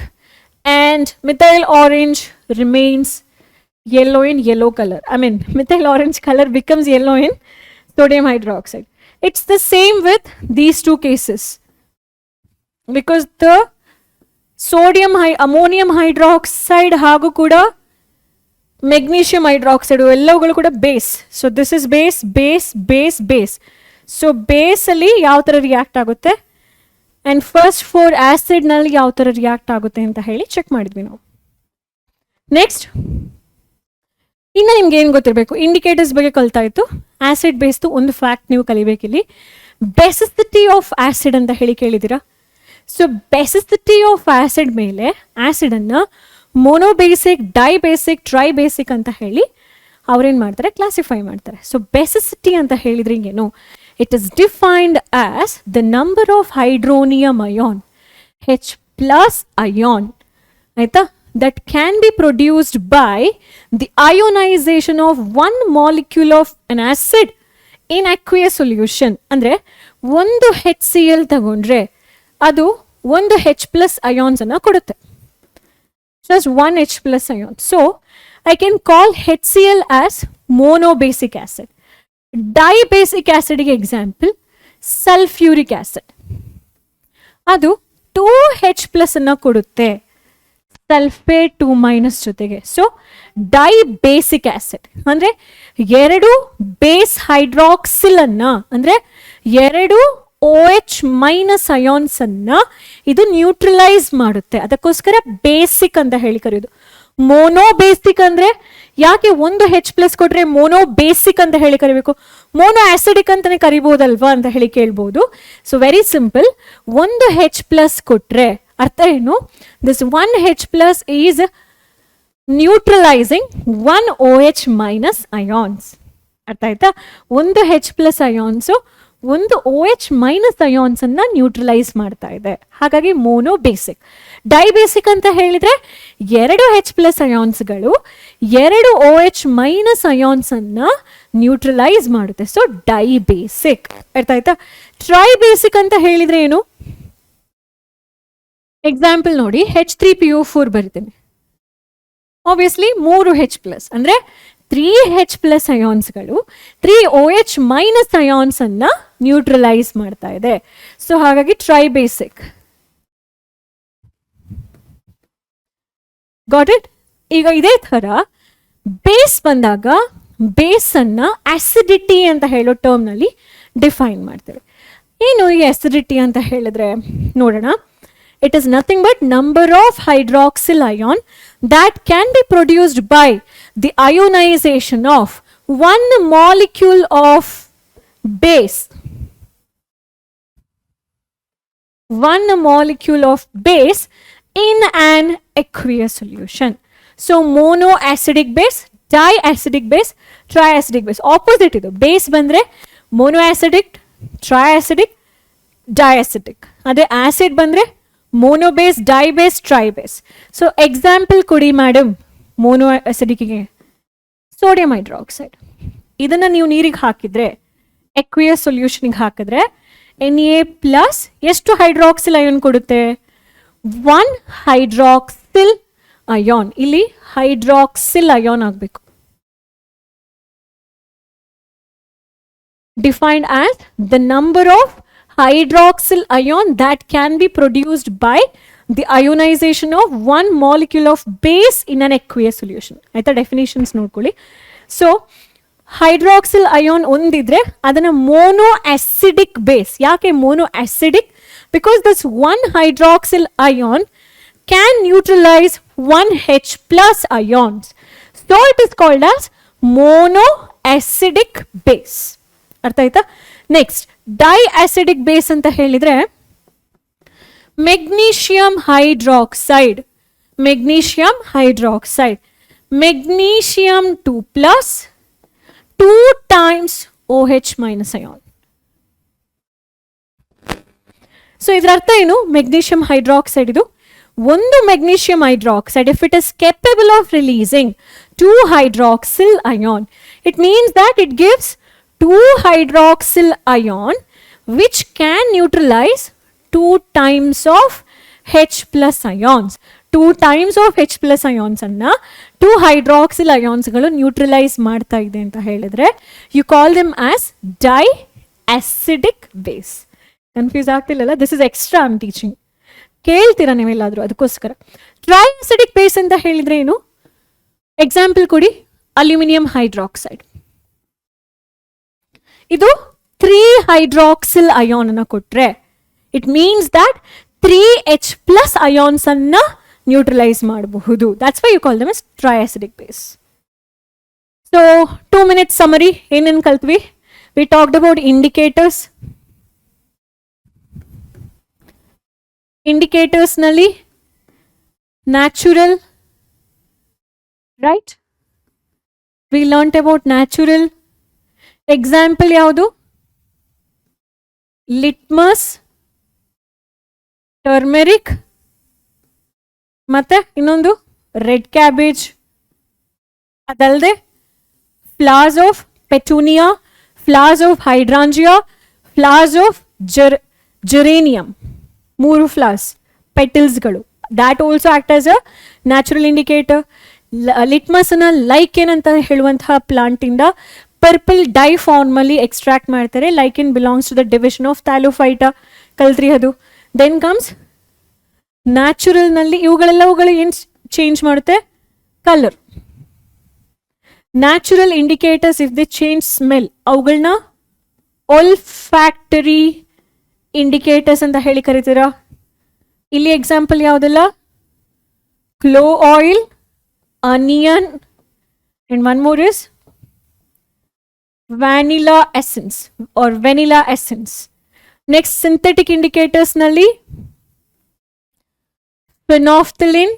and methyl orange remains yellow in yellow color. I mean methyl orange color becomes yellow in sodium hydroxide. It's the same with these two cases, because the ammonium hydroxide ಹಾಗೂ ಕೂಡ magnesium hydroxide ಎಲ್ಲವುಗಳು ಕೂಡ base. So this is base base base base. So base ಅಲ್ಲಿ ಯಾವ ತರ ರಿಯಾಕ್ಟ್ ಆಗುತ್ತೆ ಅಂಡ್ ಫಸ್ಟ್ 4 ಆಸಿಡ್ ನಲ್ಲಿ ಯಾವ ತರ ರಿಯಾಕ್ಟ್ ಆಗುತ್ತೆ ಅಂತ ಹೇಳಿ ಚೆಕ್ ಮಾಡಿದ್ವಿ ನಾವು. ನೆಕ್ಸ್ಟ್ ಇನ್ನು ನಿಮ್ಗೆ ಏನು ಗೊತ್ತಿರಬೇಕು, ಇಂಡಿಕೇಟರ್ಸ್ ಬಗ್ಗೆ ಕಲ್ತಾ ಇತ್ತು. ಆಸಿಡ್ ಬೇಸ್ದು ಒಂದು ಫ್ಯಾಕ್ಟ್ ನೀವು ಕಲಿಬೇಕಿಲ್ಲಿ, ಬೆಸಿಸಿಟಿ ಆಫ್ ಆಸಿಡ್ ಅಂತ ಹೇಳಿ ಕೇಳಿದ್ದೀರಾ. ಸೊ ಬೆಸಿಸಿಟಿ ಆಫ್ ಆಸಿಡ್ ಮೇಲೆ ಆಸಿಡ್ ಅನ್ನ ಮೊನೋಬೇಸಿಕ್, ಡೈಬೇಸಿಕ್, ಟ್ರೈಬೇಸಿಕ್ ಅಂತ ಹೇಳಿ ಅವ್ರೇನ್ ಮಾಡ್ತಾರೆ, ಕ್ಲಾಸಿಫೈ ಮಾಡ್ತಾರೆ. ಸೊ ಬೆಸಿಸಿಟಿ ಅಂತ ಹೇಳಿದ್ರೆ ಏನು, it is defined as the number of hydronium ion, H+ ion, ಆಯ್ತಾ, that can be produced by the ionization of one molecule of an acid in aqueous solution. ಅಂದ್ರೆ ಒಂದು HCl ತಗೊಂಡ್ರೆ ಅದು ಒಂದು H+ ions ಅನ್ನ ಕೊಡುತ್ತೆ, just one H+ ion. So I can call HCl as monobasic acid. Dibasic acid ಗೆ example sulfuric acid, ಅದು 2H+ ಅನ್ನ ಕೊಡುತ್ತೆ ಸಲ್ಫೇಟ್ 2- ಜೊತೆಗೆ. ಸೊ ಡೈಬೇಸಿಕ್ ಆಸಿಡ್ ಅಂದ್ರೆ ಎರಡು ಬೇಸ್ ಹೈಡ್ರಾಕ್ಸಿಲ್ ಅನ್ನ, ಅಂದ್ರೆ ಎರಡು OH- ಅಯಾನ್ಸ್ ಅನ್ನ ಇದು ನ್ಯೂಟ್ರಲೈಸ್ ಮಾಡುತ್ತೆ. ಅದಕ್ಕೋಸ್ಕರ ಬೇಸಿಕ್ ಅಂತ ಹೇಳಿ ಕರೆಯೋದು. ಮೋನೋಬೇಸಿಕ್ ಅಂದ್ರೆ ಯಾಕೆ ಒಂದು H+ ಕೊಟ್ರೆ ಮೋನೋ ಬೇಸಿಕ್ ಅಂತ ಹೇಳಿ ಕರಿಬೇಕು, ಮೋನೋ ಆಸಿಡಿಕ್ ಅಂತಾನೆ ಕರಿಬಹುದಲ್ವಾ ಅಂತ ಹೇಳಿ ಕೇಳ್ಬೋದು. ಸೊ ವೆರಿ ಸಿಂಪಲ್, ಒಂದು H+ ಕೊಟ್ರೆ ಅರ್ಥ ಏನು, this one H+ is neutralising one OH- ions. ಅರ್ಥ ಆಯ್ತಾ, ಒಂದು H+ ಅಯಾನ್ಸು ಒಂದು OH- ಅಯಾನ್ಸ್ ಅನ್ನ ನ್ಯೂಟ್ರಲೈಸ್ ಮಾಡ್ತಾ ಇದೆ, ಹಾಗಾಗಿ ಮೋನೋಬೇಸಿಕ್. ಡೈಬೇಸಿಕ್ ಅಂತ ಹೇಳಿದ್ರೆ ಎರಡು H+ ಅಯಾನ್ಸ್ಗಳು ಎರಡು OH- ಅಯಾನ್ಸ್ ಅನ್ನ ನ್ಯೂಟ್ರಲೈಸ್ ಮಾಡುತ್ತೆ. ಸೊ ಡೈಬೇಸಿಕ್. ಅರ್ಥ ಆಯ್ತಾ. ಟ್ರೈಬೇಸಿಕ್ ಅಂತ ಹೇಳಿದ್ರೆ ಏನು, ಎಕ್ಸಾಂಪಲ್ ನೋಡಿ, H3PO4 ಬರಿತೀನಿ. ಆಬ್ವಿಯಸ್ಲಿ 3 H+ ಅಂದ್ರೆ 3 H+ ಅಯಾನ್ಸ್ಗಳು 3 OH- ಅಯಾನ್ಸ್ ಅನ್ನ ನ್ಯೂಟ್ರಲೈಸ್ ಮಾಡ್ತಾ ಇದೆ. ಸೊ ಹಾಗಾಗಿ ಟ್ರೈಬೇಸಿಕ್. Got it. ಈಗ ಇದೇ ತರ ಬೇಸ್ ಬಂದಾಗ ಬೇಸನ್ನು ಆಸಿಡಿಟಿ ಅಂತ ಹೇಳೋ ಟರ್ಮ್ನಲ್ಲಿ ಡಿಫೈನ್ ಮಾಡ್ತೇವೆ. ಏನು ಈ ಆಸಿಡಿಟಿ ಅಂತ ಹೇಳಿದ್ರೆ ನೋಡೋಣ. It is nothing but number of hydroxyl ion that can be produced by the ionization of one molecule of base. One molecule of base in an aqueous solution. So monoacidic base, diacidic base, triacidic base. Opposite idu. Base bandre monoacidic, triacidic, diacidic. Ade acid bandre mono-base, di-base, tri-base. So example kudi madam, mono-acidic ಗೆ sodium hydroxide. ಇದನ್ನ ನೀವು ನೀರಿಗೆ ಹಾಕಿದ್ರೆ aqueous solution ಗೆ ಹಾಕಿದ್ರೆ Na plus ಎಷ್ಟು ಹೈಡ್ರಾಕ್ಸಿಲ್ ಅಯಾನ್ ಕೊಡುತ್ತೆ? 1 ಹೈಡ್ರಾಕ್ಸಿಲ್ ಅಯಾನ್. ಇಲ್ಲಿ ಹೈಡ್ರಾಕ್ಸಿಲ್ ಅಯಾನ್ ಆಗಬೇಕು. Defined as the number of hydroxyl ion that can be produced by the ionization of one molecule of base in an aqueous solution. Aita definitions nodkoli. So hydroxyl ion ondidre adana monoacidic base. Yake monoacidic? Because this one hydroxyl ion can neutralize one H plus ions. So it is called as monoacidic base. ಅರ್ಥ ಆಯ್ತಾ? ನೆಕ್ಸ್ಟ್ ಡೈಆಸಿಡಿಕ್ ಬೇಸ್ ಅಂತ ಹೇಳಿದ್ರೆ magnesium hydroxide. Magnesium hydroxide, magnesium 2 plus 2 times OH minus ion. So ಇದರ ಅರ್ಥ ಏನು? ಮೆಗ್ನೀಷಿಯಂ ಹೈಡ್ರಾಕ್ಸೈಡ್ ಇದು ಒಂದು magnesium hydroxide, if it is capable of releasing 2 hydroxyl ion, it means that it gives 2 hydroxyl ion which can neutralize 2 times of H plus ions. 2 times of H plus ions anna 2 hydroxyl ions galu neutralize ಮಾಡ್ತಾ ಇದೆ ಅಂತ ಹೇಳಿದ್ರೆ you call them as diacidic base. Confuse ಆಗ್ತಿಲ್ಲಲ್ಲ? This is extra I am teaching. ಕೇಳ್ತೀರಾ ನೀವೆಲ್ಲಾದರೂ ಅದಕ್ಕೋಸ್ಕರ. ಟ್ರೈಆಸಿಡಿಕ್ ಬೇಸ್ ಅಂತ ಹೇಳಿದ್ರೆ ಏನು? ಎಕ್ಸಾಂಪಲ್ ಕೊಡಿ. Aluminium hydroxide. ಇದು 3 ಹೈಡ್ರಾಕ್ಸಿಲ್ ಅಯಾನ್ ಅನ್ನ ಕೊಟ್ರೆ it means that 3H plus ions ಅನ್ನ ನ್ಯೂಟ್ರಲೈಸ್ ಮಾಡಬಹುದು. That's why you call them as triacidic base. So 2 minutes summary. ಏನೇನು ಕಲ್ತ್ವಿ? We talked about indicators. Indicators ನಲ್ಲಿ natural, right? We learned about natural. Example ಯಾವುದು? ಲಿಟ್ಮಸ್, ಟರ್ಮೆರಿಕ್, ಮತ್ತೆ ಇನ್ನೊಂದು ರೆಡ್ ಕ್ಯಾಬೇಜ್. ಅದಲ್ಲದೆ flowers of petunia, flowers of hydrangea, flowers of geranium. 3 flowers, ಪೆಟಲ್ಸ್ಗಳು. That also act as a natural indicator. Litmus ಅನ್ನ ಲೈಕೆನ್ ಅಂತ ಹೇಳುವಂತಹ ಪ್ಲಾಂಟ್ ಇಂದ ಪರ್ಪಲ್ ಡೈ ಫಾರ್ಮಲ್ಲಿ ಎಕ್ಸ್ಟ್ರಾಕ್ಟ್ ಮಾಡ್ತಾರೆ. Lichen belongs to the division of thallophyta. ಕಲ್ತ್ರಿ ಅದು. ದೆನ್ ಕಮ್ಸ್ ನ್ಯಾಚುರಲ್ ನಲ್ಲಿ ಇವುಗಳೆಲ್ಲವುಗಳು ಏನು ಚೇಂಜ್ ಮಾಡುತ್ತೆ? Colour. Natural indicators if they change smell, ಅವುಗಳನ್ನ ಒಲ್ಫ್ಯಾಕ್ಟರಿ ಇಂಡಿಕೇಟರ್ಸ್ ಅಂತ ಹೇಳಿ ಕರಿತೀರಾ. ಇಲ್ಲಿ ಎಕ್ಸಾಂಪಲ್ ಯಾವುದೆಲ್ಲ? Clove oil, onion, and one more is vanilla essence or vanilla essence. Next, synthetic indicators nalli phenolphthalein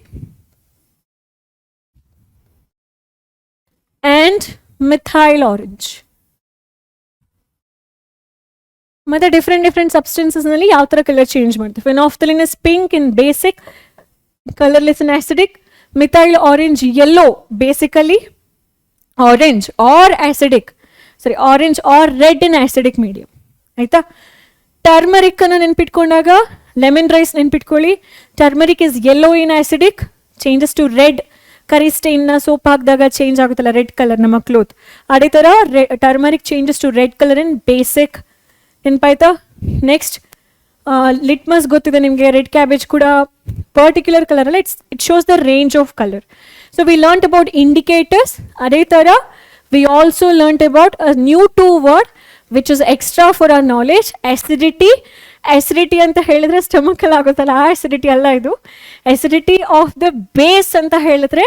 and methyl orange. ಮತ್ತೆ different substances ನಲ್ಲಿ ಯಾವ ತರ ಕಲರ್ ಚೇಂಜ್ ಮಾಡುತ್ತೆ? phenolphthalein is pink in basic, colorless in acidic. methyl orange yellow, basically orange or acidic. Sorry, orange or red in acidic medium. ಆಯ್ತಾ? ಟರ್ಮರಿಕ್ ಅನ್ನು ನೆನ್ಪಿಟ್ಕೊಂಡಾಗ ಲೆಮನ್ ರೈಸ್ ನೆನ್ಪಿಟ್ಕೊಳ್ಳಿ. Turmeric is yellow in acidic, changes to red. Curry ಸ್ಟೈನ್ನ ಸೋಪ್ ಹಾಕಿದಾಗ ಚೇಂಜ್ ಆಗುತ್ತಲ್ಲ ರೆಡ್ ಕಲರ್ ನಮ್ಮ ಕ್ಲೋತ್, ಅದೇ ಥರ turmeric changes to red colour in basic. ನೆನಪಾಯ್ತಾ? ನೆಕ್ಸ್ಟ್ ಲಿಟ್ಮಸ್ ಗೊತ್ತಿದೆ ನಿಮಗೆ. ರೆಡ್ ಕ್ಯಾಬೇಜ್ ಕೂಡ ಪರ್ಟಿಕ್ಯುಲರ್ ಕಲರ್ ಅಲ್ಲ, it shows the range of colour. So we learnt about indicators. ಅದೇ ಥರ we also learnt about a new 2 word which is extra for our knowledge, acidity. Acidity ಅಂತ ಹೇಳಿದ್ರೆ ಸ್ಟಮಕಲ್ಲಿ ಆಗುತ್ತಲ್ಲ, ಆ acidity ಅಲ್ಲ ಇದು. Acidity of the base ಅಂತ ಹೇಳಿದ್ರೆ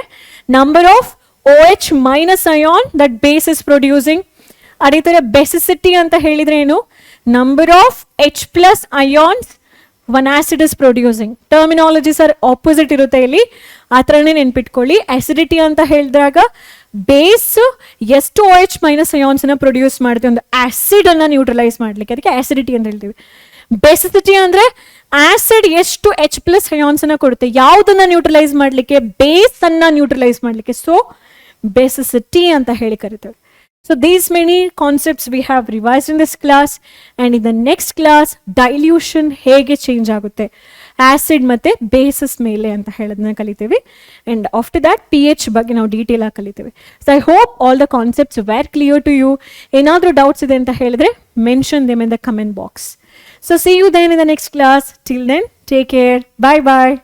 number of OH minus ion that base is producing. ಅದೇ ಥರ basicity ಅಂತ ಹೇಳಿದ್ರೆ ಏನು, number of H plus ions one acid is producing. Terminologies are opposite ಇರುತ್ತೆ ಇಲ್ಲಿ, ಆ ಥರನೇ ನೆನ್ಪಿಟ್ಕೊಳ್ಳಿ. acidity ಅಂತ ಹೇಳಿದಾಗ ಬೇಸ್ ಎಷ್ಟು OH ಮೈನಸ್ ಅಯಾನ್ಸ್ನ ಪ್ರೊಡ್ಯೂಸ್ ಮಾಡುತ್ತೆ ಒಂದು ಆ್ಯಸಿಡನ್ನು ನ್ಯೂಟ್ರಲೈಸ್ ಮಾಡಲಿಕ್ಕೆ, ಅದಕ್ಕೆ ಆ್ಯಸಿಡಿಟಿ ಅಂತ ಹೇಳ್ತೀವಿ. ಬೇಸಿಸಿಟಿ ಅಂದರೆ ಆ್ಯಸಿಡ್ ಎಷ್ಟು H ಪ್ಲಸ್ ಅಯಾನ್ಸನ್ನು ಕೊಡುತ್ತೆ, ಯಾವುದನ್ನು ನ್ಯೂಟ್ರಲೈಸ್ ಮಾಡಲಿಕ್ಕೆ, ಬೇಸನ್ನು ನ್ಯೂಟ್ರಲೈಸ್ ಮಾಡಲಿಕ್ಕೆ. ಸೊ ಬೇಸಿಸಿಟಿ ಅಂತ ಹೇಳಿ ಕರಿತೇವೆ. So these many concepts we have revised in this class, and in the next class dilution ಹೇಗೆ ಚೇಂಜ್ ಆಗುತ್ತೆ ಆಸಿಡ್ ಮತ್ತೆ ಬೇಸಸ್ ಮೇಲೆ ಅಂತ ಹೇಳೋದನ್ನ ಕಲಿತೀವಿ. and after that pH ಬಗ್ಗೆ ನಾವು ಡೀಟೇಲ್ ಆಗಿ ಕಲಿತೀವಿ. So I hope all the concepts were clear to you. ಏನಾದರೂ ಡೌಟ್ಸ್ ಇದೆ ಅಂತ ಹೇಳಿದ್ರೆ mention them in the comment box. So see you then in the next class. Till then, take care. Bye bye.